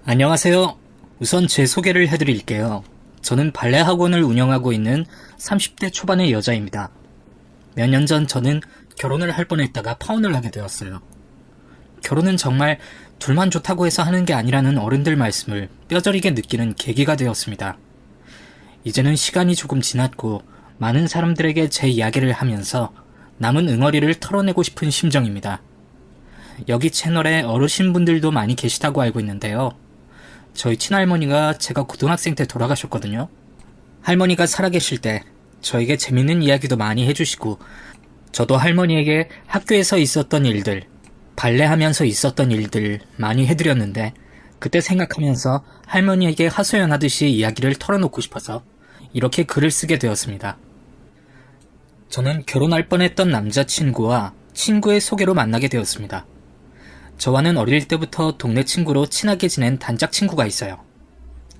안녕하세요. 우선 제 소개를 해드릴게요. 저는 발레 학원을 운영하고 있는 30대 초반의 여자입니다. 몇 년 전 저는 결혼을 할 뻔했다가 파혼을 하게 되었어요. 결혼은 정말 둘만 좋다고 해서 하는 게 아니라는 어른들 말씀을 뼈저리게 느끼는 계기가 되었습니다. 이제는 시간이 조금 지났고 많은 사람들에게 제 이야기를 하면서 남은 응어리를 털어내고 싶은 심정입니다. 여기 채널에 어르신분들도 많이 계시다고 알고 있는데요. 저희 친할머니가 제가 고등학생 때 돌아가셨거든요. 할머니가 살아계실 때 저에게 재밌는 이야기도 많이 해주시고 저도 할머니에게 학교에서 있었던 일들, 발레하면서 있었던 일들 많이 해드렸는데 그때 생각하면서 할머니에게 하소연하듯이 이야기를 털어놓고 싶어서 이렇게 글을 쓰게 되었습니다. 저는 결혼할 뻔했던 남자친구와 친구의 소개로 만나게 되었습니다. 저와는 어릴 때부터 동네 친구로 친하게 지낸 단짝 친구가 있어요.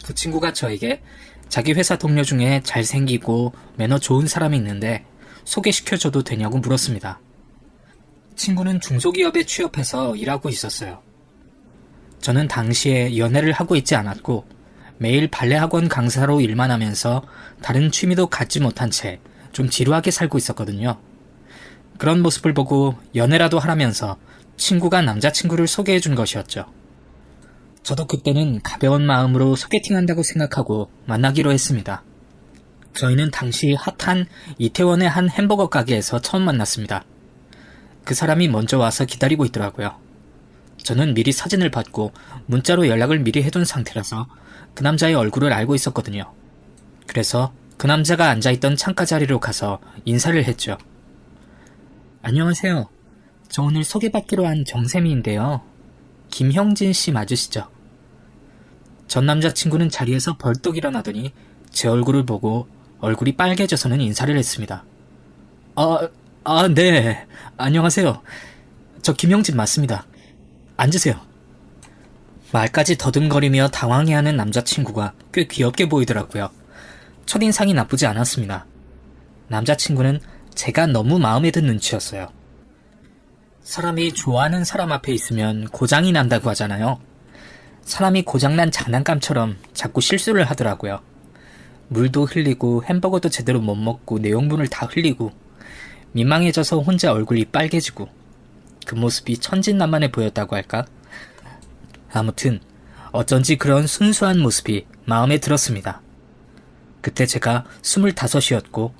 그 친구가 저에게 자기 회사 동료 중에 잘생기고 매너 좋은 사람이 있는데 소개시켜줘도 되냐고 물었습니다. 친구는 중소기업에 취업해서 일하고 있었어요. 저는 당시에 연애를 하고 있지 않았고 매일 발레 학원 강사로 일만 하면서 다른 취미도 갖지 못한 채 좀 지루하게 살고 있었거든요. 그런 모습을 보고 연애라도 하라면서 친구가 남자친구를 소개해준 것이었죠. 저도 그때는 가벼운 마음으로 소개팅한다고 생각하고 만나기로 했습니다. 저희는 당시 핫한 이태원의 한 햄버거 가게에서 처음 만났습니다. 그 사람이 먼저 와서 기다리고 있더라고요. 저는 미리 사진을 받고 문자로 연락을 미리 해둔 상태라서 그 남자의 얼굴을 알고 있었거든요. 그래서 그 남자가 앉아있던 창가 자리로 가서 인사를 했죠. 안녕하세요. 저 오늘 소개받기로 한 정샘이인데요. 김형진 씨 맞으시죠? 전 남자친구는 자리에서 벌떡 일어나더니 제 얼굴을 보고 얼굴이 빨개져서는 인사를 했습니다. 네. 안녕하세요. 저 김형진 맞습니다. 앉으세요. 말까지 더듬거리며 당황해하는 남자친구가 꽤 귀엽게 보이더라고요. 첫인상이 나쁘지 않았습니다. 남자친구는 제가 너무 마음에 든 눈치였어요. 사람이 좋아하는 사람 앞에 있으면 고장이 난다고 하잖아요. 사람이 고장난 장난감처럼 자꾸 실수를 하더라고요. 물도 흘리고 햄버거도 제대로 못 먹고 내용분을 다 흘리고 민망해져서 혼자 얼굴이 빨개지고 그 모습이 천진난만해 보였다고 할까? 아무튼 어쩐지 그런 순수한 모습이 마음에 들었습니다. 그때 제가 25이었고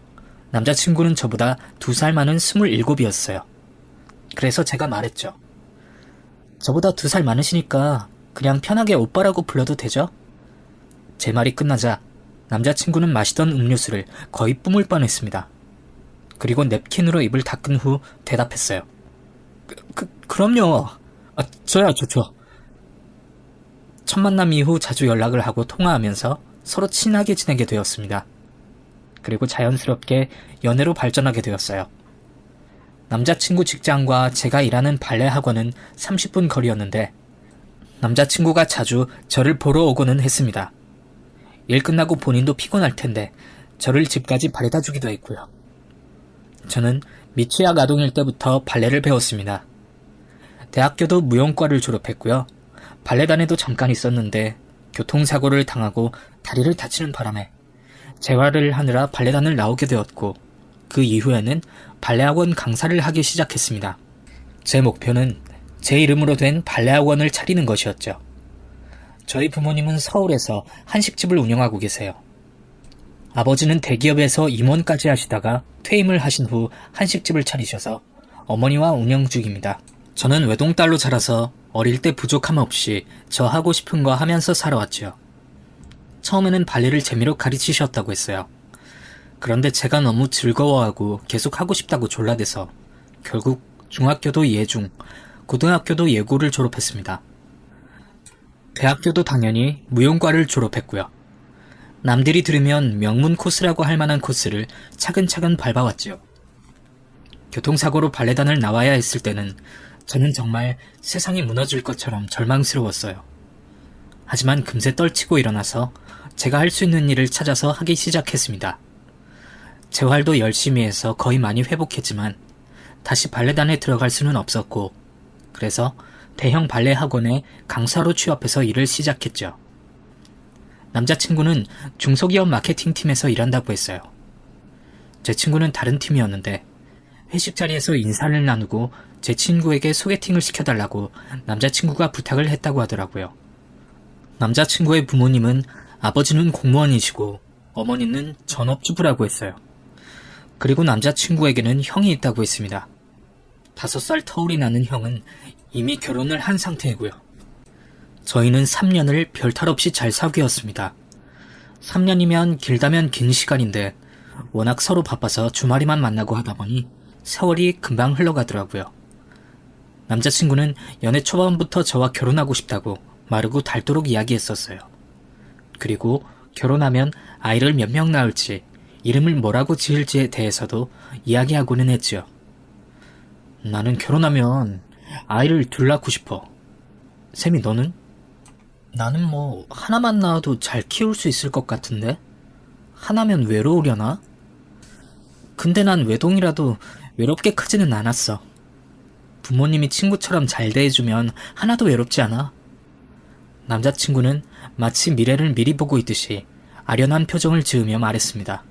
남자친구는 저보다 2살 많은 27이었어요. 그래서 제가 말했죠. 저보다 2살 많으시니까 그냥 편하게 오빠라고 불러도 되죠? 제 말이 끝나자 남자친구는 마시던 음료수를 거의 뿜을 뻔했습니다. 그리고 냅킨으로 입을 닦은 후 대답했어요. 그럼요. 저야 좋죠. 첫 만남 이후 자주 연락을 하고 통화하면서 서로 친하게 지내게 되었습니다. 그리고 자연스럽게 연애로 발전하게 되었어요. 남자친구 직장과 제가 일하는 발레 학원은 30분 거리였는데 남자친구가 자주 저를 보러 오고는 했습니다. 일 끝나고 본인도 피곤할 텐데 저를 집까지 바래다 주기도 했고요. 저는 미취학 아동일 때부터 발레를 배웠습니다. 대학교도 무용과를 졸업했고요. 발레단에도 잠깐 있었는데 교통사고를 당하고 다리를 다치는 바람에 재활을 하느라 발레단을 나오게 되었고 그 이후에는 발레학원 강사를 하기 시작했습니다. 제 목표는 제 이름으로 된 발레학원을 차리는 것이었죠. 저희 부모님은 서울에서 한식집을 운영하고 계세요. 아버지는 대기업에서 임원까지 하시다가 퇴임을 하신 후 한식집을 차리셔서 어머니와 운영 중입니다. 저는 외동딸로 자라서 어릴 때 부족함 없이 저 하고 싶은 거 하면서 살아왔죠. 처음에는 발레를 재미로 가르치셨다고 했어요. 그런데 제가 너무 즐거워하고 계속 하고 싶다고 졸라대서 결국 중학교도 예중, 고등학교도 예고를 졸업했습니다. 대학교도 당연히 무용과를 졸업했고요. 남들이 들으면 명문 코스라고 할 만한 코스를 차근차근 밟아왔죠. 교통사고로 발레단을 나와야 했을 때는 저는 정말 세상이 무너질 것처럼 절망스러웠어요. 하지만 금세 떨치고 일어나서 제가 할 수 있는 일을 찾아서 하기 시작했습니다. 재활도 열심히 해서 거의 많이 회복했지만 다시 발레단에 들어갈 수는 없었고 그래서 대형 발레 학원에 강사로 취업해서 일을 시작했죠. 남자친구는 중소기업 마케팅팀에서 일한다고 했어요. 제 친구는 다른 팀이었는데 회식 자리에서 인사를 나누고 제 친구에게 소개팅을 시켜달라고 남자친구가 부탁을 했다고 하더라고요. 남자친구의 부모님은 아버지는 공무원이시고 어머니는 전업주부라고 했어요. 그리고 남자친구에게는 형이 있다고 했습니다. 5살 터울이 나는 형은 이미 결혼을 한 상태이고요. 저희는 3년을 별탈 없이 잘 사귀었습니다. 3년이면 길다면 긴 시간인데 워낙 서로 바빠서 주말에만 만나고 하다 보니 세월이 금방 흘러가더라고요. 남자친구는 연애 초반부터 저와 결혼하고 싶다고 마르고 닳도록 이야기했었어요. 그리고 결혼하면 아이를 몇 명 낳을지, 이름을 뭐라고 지을지에 대해서도 이야기하고는 했지요. 나는 결혼하면 아이를 둘 낳고 싶어. 샘이 너는? 나는 뭐 하나만 낳아도 잘 키울 수 있을 것 같은데? 하나면 외로우려나? 근데 난 외동이라도 외롭게 크지는 않았어. 부모님이 친구처럼 잘 대해주면 하나도 외롭지 않아. 남자친구는 마치 미래를 미리 보고 있듯이 아련한 표정을 지으며 말했습니다.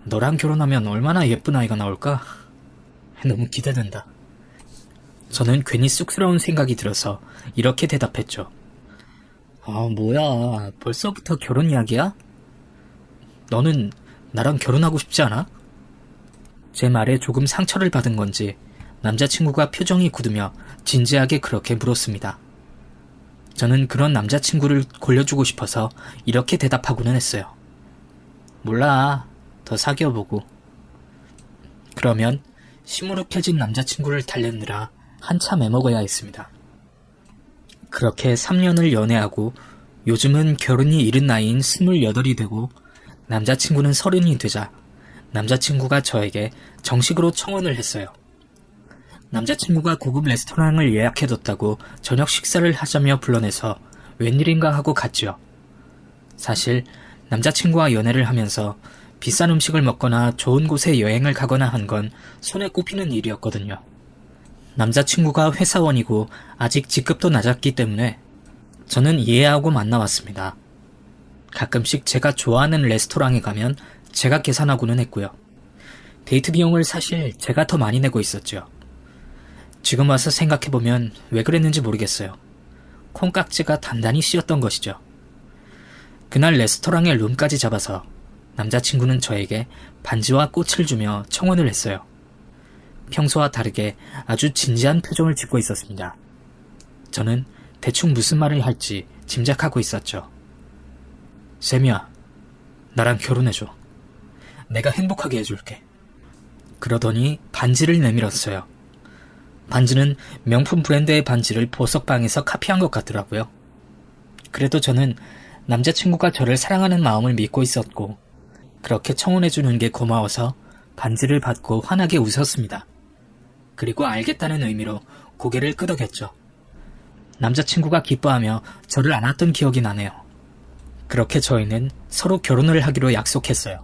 너랑 결혼하면 얼마나 예쁜 아이가 나올까? 너무 기대된다. 저는 괜히 쑥스러운 생각이 들어서 이렇게 대답했죠. 뭐야, 벌써부터 결혼 이야기야? 너는 나랑 결혼하고 싶지 않아? 제 말에 조금 상처를 받은 건지 남자친구가 표정이 굳으며 진지하게 그렇게 물었습니다. 저는 그런 남자친구를 골려주고 싶어서 이렇게 대답하고는 했어요. 몰라, 더 사귀어보고. 그러면 시무룩해진 남자친구를 달래느라 한참 애먹어야 했습니다. 그렇게 3년을 연애하고 요즘은 결혼이 이른 나이인 28이 되고 남자친구는 30이 되자 남자친구가 저에게 정식으로 청혼을 했어요. 남자친구가 고급 레스토랑을 예약해뒀다고 저녁 식사를 하자며 불러내서 웬일인가 하고 갔지요. 사실 남자친구와 연애를 하면서 비싼 음식을 먹거나 좋은 곳에 여행을 가거나 한 건 손에 꼽히는 일이었거든요. 남자친구가 회사원이고 아직 직급도 낮았기 때문에 저는 이해하고 만나왔습니다. 가끔씩 제가 좋아하는 레스토랑에 가면 제가 계산하고는 했고요. 데이트 비용을 사실 제가 더 많이 내고 있었죠. 지금 와서 생각해보면 왜 그랬는지 모르겠어요. 콩깍지가 단단히 씌었던 것이죠. 그날 레스토랑에 룸까지 잡아서 남자친구는 저에게 반지와 꽃을 주며 청혼을 했어요. 평소와 다르게 아주 진지한 표정을 짓고 있었습니다. 저는 대충 무슨 말을 할지 짐작하고 있었죠. 샘이야, 나랑 결혼해줘. 내가 행복하게 해줄게. 그러더니 반지를 내밀었어요. 반지는 명품 브랜드의 반지를 보석방에서 카피한 것 같더라고요. 그래도 저는 남자친구가 저를 사랑하는 마음을 믿고 있었고 그렇게 청혼해주는 게 고마워서 반지를 받고 환하게 웃었습니다. 그리고 알겠다는 의미로 고개를 끄덕였죠. 남자친구가 기뻐하며 저를 안았던 기억이 나네요. 그렇게 저희는 서로 결혼을 하기로 약속했어요.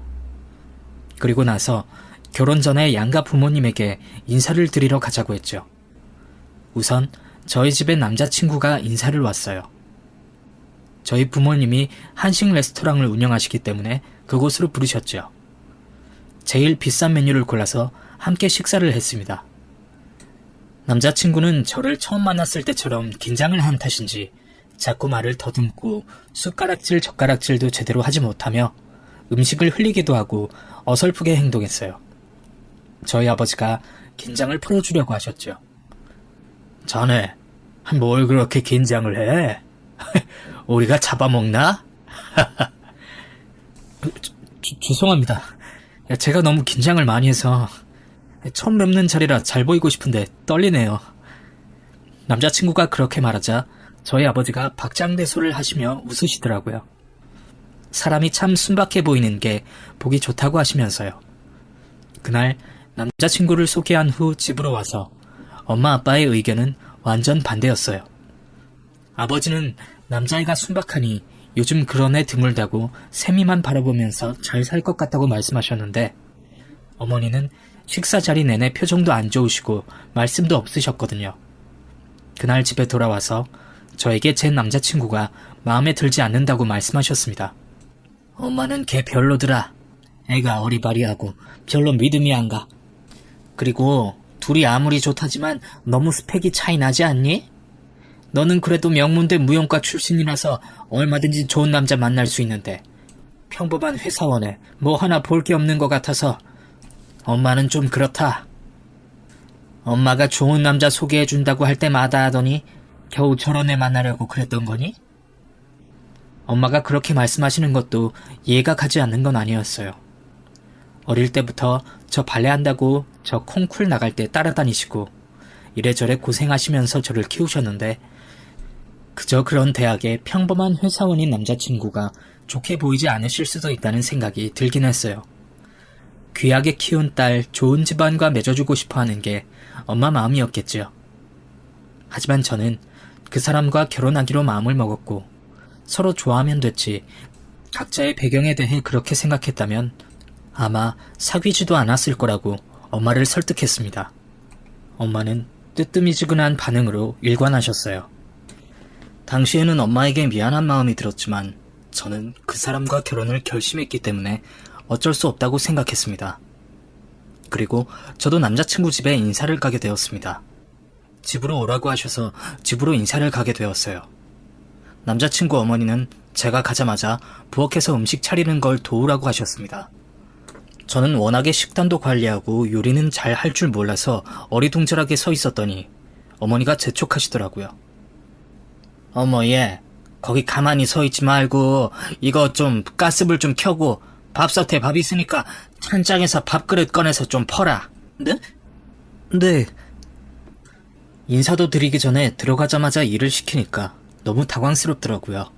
그리고 나서 결혼 전에 양가 부모님에게 인사를 드리러 가자고 했죠. 우선 저희 집에 남자친구가 인사를 왔어요. 저희 부모님이 한식 레스토랑을 운영하시기 때문에 그곳으로 부르셨죠. 제일 비싼 메뉴를 골라서 함께 식사를 했습니다. 남자친구는 저를 처음 만났을 때처럼 긴장을 한 탓인지 자꾸 말을 더듬고 숟가락질 젓가락질도 제대로 하지 못하며 음식을 흘리기도 하고 어설프게 행동했어요. 저희 아버지가 긴장을 풀어주려고 하셨죠. 자네, 뭘 그렇게 긴장을 해? 우리가 잡아먹나? 죄송합니다. 제가 너무 긴장을 많이 해서 처음 뵙는 자리라 잘 보이고 싶은데 떨리네요. 남자친구가 그렇게 말하자 저희 아버지가 박장대소를 하시며 웃으시더라고요. 사람이 참 순박해 보이는 게 보기 좋다고 하시면서요. 그날 남자친구를 소개한 후 집으로 와서 엄마 아빠의 의견은 완전 반대였어요. 아버지는 남자애가 순박하니 요즘 그런 애 드물다고 세미만 바라보면서 잘 살 것 같다고 말씀하셨는데 어머니는 식사 자리 내내 표정도 안 좋으시고 말씀도 없으셨거든요. 그날 집에 돌아와서 저에게 제 남자친구가 마음에 들지 않는다고 말씀하셨습니다. 엄마는 걔 별로더라. 애가 어리바리하고 별로 믿음이 안 가. 그리고 둘이 아무리 좋다지만 너무 스펙이 차이 나지 않니? 너는 그래도 명문대 무용과 출신이라서 얼마든지 좋은 남자 만날 수 있는데 평범한 회사원에 뭐 하나 볼 게 없는 것 같아서 엄마는 좀 그렇다. 엄마가 좋은 남자 소개해준다고 할 때마다 하더니 겨우 저런 애 만나려고 그랬던 거니? 엄마가 그렇게 말씀하시는 것도 이해가 가지 않는 건 아니었어요. 어릴 때부터 저 발레한다고 저 콩쿨 나갈 때 따라다니시고 이래저래 고생하시면서 저를 키우셨는데 그저 그런 대학의 평범한 회사원인 남자친구가 좋게 보이지 않으실 수도 있다는 생각이 들긴 했어요. 귀하게 키운 딸 좋은 집안과 맺어주고 싶어하는 게 엄마 마음이었겠지요. 하지만 저는 그 사람과 결혼하기로 마음을 먹었고 서로 좋아하면 됐지 각자의 배경에 대해 그렇게 생각했다면 아마 사귀지도 않았을 거라고 엄마를 설득했습니다. 엄마는 뜨뜨미지근한 반응으로 일관하셨어요. 당시에는 엄마에게 미안한 마음이 들었지만 저는 그 사람과 결혼을 결심했기 때문에 어쩔 수 없다고 생각했습니다. 그리고 저도 남자친구 집에 인사를 가게 되었습니다. 집으로 오라고 하셔서 집으로 인사를 가게 되었어요. 남자친구 어머니는 제가 가자마자 부엌에서 음식 차리는 걸 도우라고 하셨습니다. 저는 워낙에 식단도 관리하고 요리는 잘 할 줄 몰라서 어리둥절하게 서 있었더니 어머니가 재촉하시더라고요. 어머 얘 거기 가만히 서 있지 말고 이거 좀 가스불 좀 켜고 밥솥에 밥 있으니까 찬장에서 밥그릇 꺼내서 좀 퍼라. 네? 네. 인사도 드리기 전에 들어가자마자 일을 시키니까 너무 당황스럽더라고요.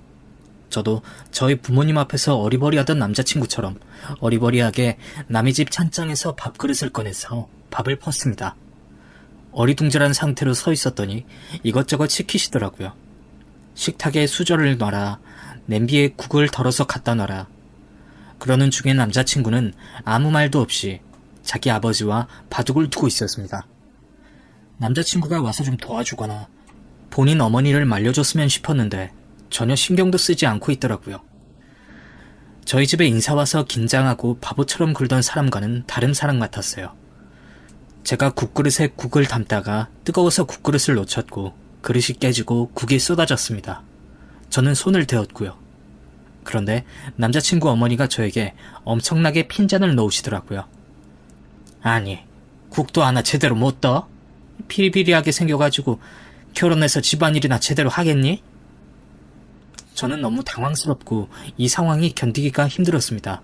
저도 저희 부모님 앞에서 어리버리하던 남자친구처럼 어리버리하게 남의 집 찬장에서 밥그릇을 꺼내서 밥을 펐습니다. 어리둥절한 상태로 서 있었더니 이것저것 시키시더라고요. 식탁에 수저를 놔라, 냄비에 국을 덜어서 갖다 놔라. 그러는 중에 남자친구는 아무 말도 없이 자기 아버지와 바둑을 두고 있었습니다. 남자친구가 와서 좀 도와주거나 본인 어머니를 말려줬으면 싶었는데 전혀 신경도 쓰지 않고 있더라고요. 저희 집에 인사 와서 긴장하고 바보처럼 굴던 사람과는 다른 사람 같았어요. 제가 국그릇에 국을 담다가 뜨거워서 국그릇을 놓쳤고 그릇이 깨지고 국이 쏟아졌습니다. 저는 손을 대었고요. 그런데 남자친구 어머니가 저에게 엄청나게 핀잔을 놓으시더라고요. 아니, 국도 하나 제대로 못 떠? 비리비리하게 생겨가지고 결혼해서 집안일이나 제대로 하겠니? 저는 너무 당황스럽고 이 상황이 견디기가 힘들었습니다.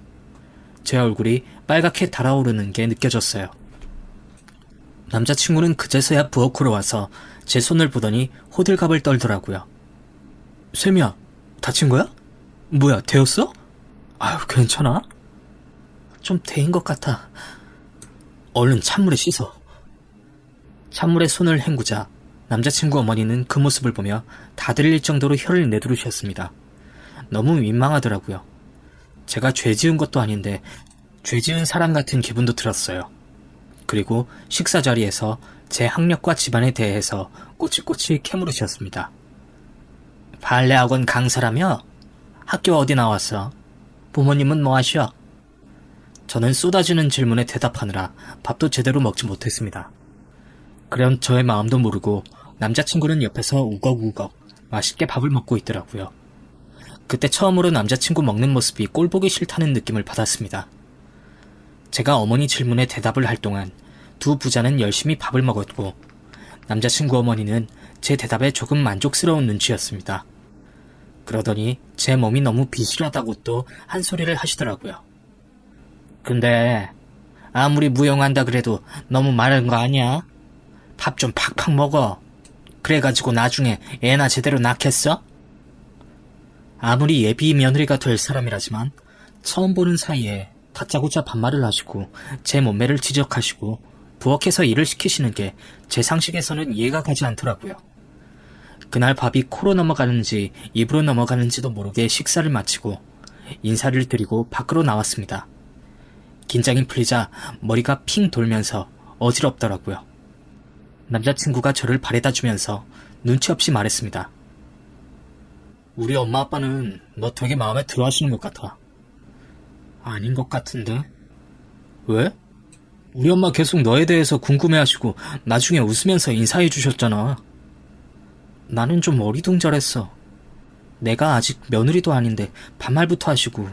제 얼굴이 빨갛게 달아오르는 게 느껴졌어요. 남자친구는 그제서야 부엌으로 와서 제 손을 보더니 호들갑을 떨더라고요. 샘이야, 다친 거야? 뭐야, 데었어? 아유, 괜찮아? 좀 데인 것 같아. 얼른 찬물에 씻어. 찬물에 손을 헹구자 남자친구 어머니는 그 모습을 보며 다 들릴 정도로 혀를 내두르셨습니다. 너무 민망하더라고요. 제가 죄 지은 것도 아닌데 죄 지은 사람 같은 기분도 들었어요. 그리고 식사 자리에서 제 학력과 집안에 대해서 꼬치꼬치 캐물으셨습니다. 발레학원 강사라며? 학교 어디 나왔어? 부모님은 뭐 하셔? 저는 쏟아지는 질문에 대답하느라 밥도 제대로 먹지 못했습니다. 그런 저의 마음도 모르고 남자친구는 옆에서 우걱우걱 맛있게 밥을 먹고 있더라고요. 그때 처음으로 남자친구 먹는 모습이 꼴보기 싫다는 느낌을 받았습니다. 제가 어머니 질문에 대답을 할 동안 두 부자는 열심히 밥을 먹었고 남자친구 어머니는 제 대답에 조금 만족스러운 눈치였습니다. 그러더니 제 몸이 너무 비실하다고 또 한 소리를 하시더라고요. 근데 아무리 무용한다 그래도 너무 마른 거 아니야? 밥 좀 팍팍 먹어. 그래가지고 나중에 애나 제대로 낳겠어? 아무리 예비 며느리가 될 사람이라지만 처음 보는 사이에 다짜고짜 반말을 하시고 제 몸매를 지적하시고 부엌에서 일을 시키시는 게 제 상식에서는 이해가 가지 않더라고요. 그날 밥이 코로 넘어가는지 입으로 넘어가는지도 모르게 식사를 마치고 인사를 드리고 밖으로 나왔습니다. 긴장이 풀리자 머리가 핑 돌면서 어지럽더라고요. 남자친구가 저를 바래다 주면서 눈치 없이 말했습니다. 우리 엄마 아빠는 너 되게 마음에 들어 하시는 것 같아. 아닌 것 같은데? 왜? 우리 엄마 계속 너에 대해서 궁금해 하시고 나중에 웃으면서 인사해 주셨잖아. 나는 좀 어리둥절했어. 내가 아직 며느리도 아닌데 반말부터 하시고